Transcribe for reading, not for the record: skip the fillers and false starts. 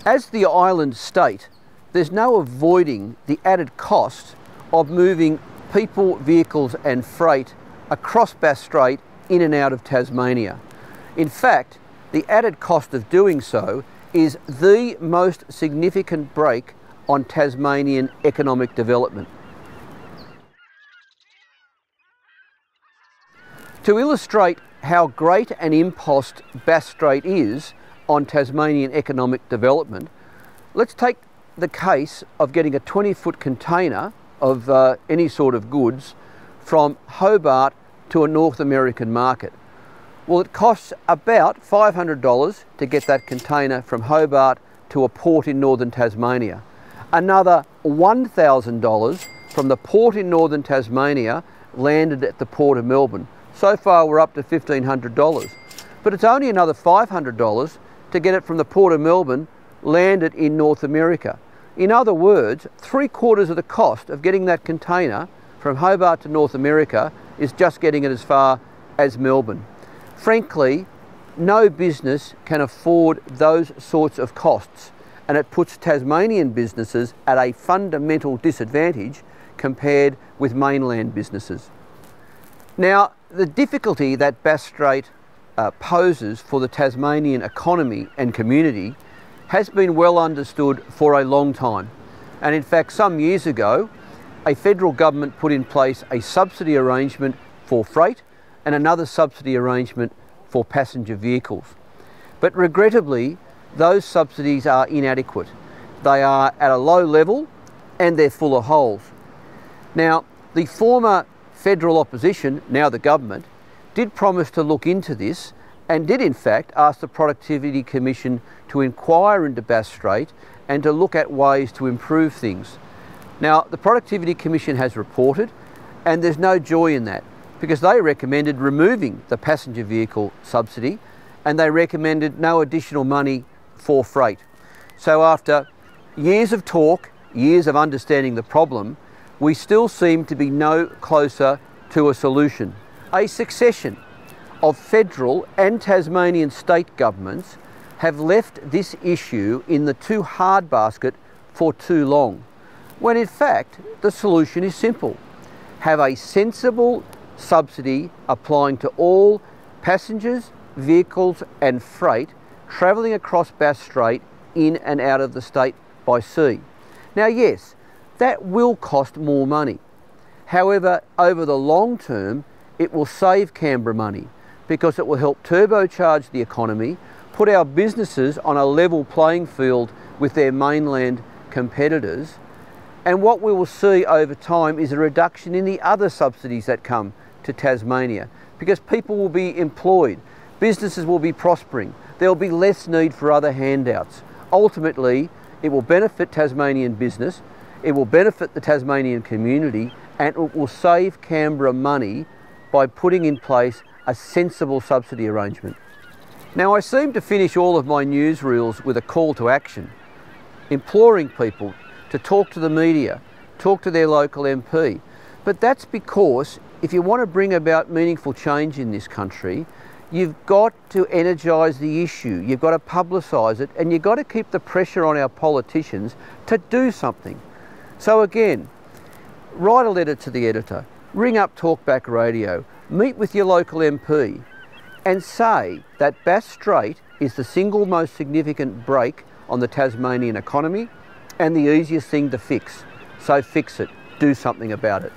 As the island state, there's no avoiding the added cost of moving people, vehicles and freight across Bass Strait in and out of Tasmania. In fact, the added cost of doing so is the most significant brake on Tasmanian economic development. To illustrate how great an impost Bass Strait is on Tasmanian economic development, let's take the case of getting a 20-foot container of any sort of goods from Hobart to a North American market. Well, it costs about $500 to get that container from Hobart to a port in northern Tasmania. Another $1,000 from the port in northern Tasmania landed at the port of Melbourne. So far we're up to $1,500. But it's only another $500 to get it from the port of Melbourne landed in North America. In other words, 3/4 of the cost of getting that container from Hobart to North America is just getting it as far as Melbourne. Frankly, no business can afford those sorts of costs, and it puts Tasmanian businesses at a fundamental disadvantage compared with mainland businesses. Now, the difficulty that Bass Strait poses for the Tasmanian economy and community has been well understood for a long time. And in fact, some years ago, a federal government put in place a subsidy arrangement for freight and another subsidy arrangement for passenger vehicles. But regrettably, those subsidies are inadequate. They are at a low level and they're full of holes. Now, the former federal opposition, now the government, did promise to look into this and did in fact ask the Productivity Commission to inquire into Bass Strait and to look at ways to improve things. Now, the Productivity Commission has reported, and there's no joy in that, because they recommended removing the passenger vehicle subsidy and they recommended no additional money for freight. So after years of talk, years of understanding the problem, we still seem to be no closer to a solution. A succession of federal and Tasmanian state governments have left this issue in the too hard basket for too long, when in fact the solution is simple. Have a sensible subsidy applying to all passengers, vehicles and freight travelling across Bass Strait in and out of the state by sea. Now yes, that will cost more money. However, over the long term, it will save Canberra money because it will help turbocharge the economy, put our businesses on a level playing field with their mainland competitors, and what we will see over time is a reduction in the other subsidies that come to Tasmania because people will be employed, businesses will be prospering, there will be less need for other handouts. Ultimately, it will benefit Tasmanian business, it will benefit the Tasmanian community, and it will save Canberra money by putting in place a sensible subsidy arrangement. Now, I seem to finish all of my newsreels with a call to action, imploring people to talk to the media, talk to their local MP. But that's because if you want to bring about meaningful change in this country, you've got to energise the issue, you've got to publicise it, and you've got to keep the pressure on our politicians to do something. So again, write a letter to the editor, ring up Talkback Radio, meet with your local MP and say that Bass Strait is the single most significant brake on the Tasmanian economy and the easiest thing to fix. So fix it, do something about it.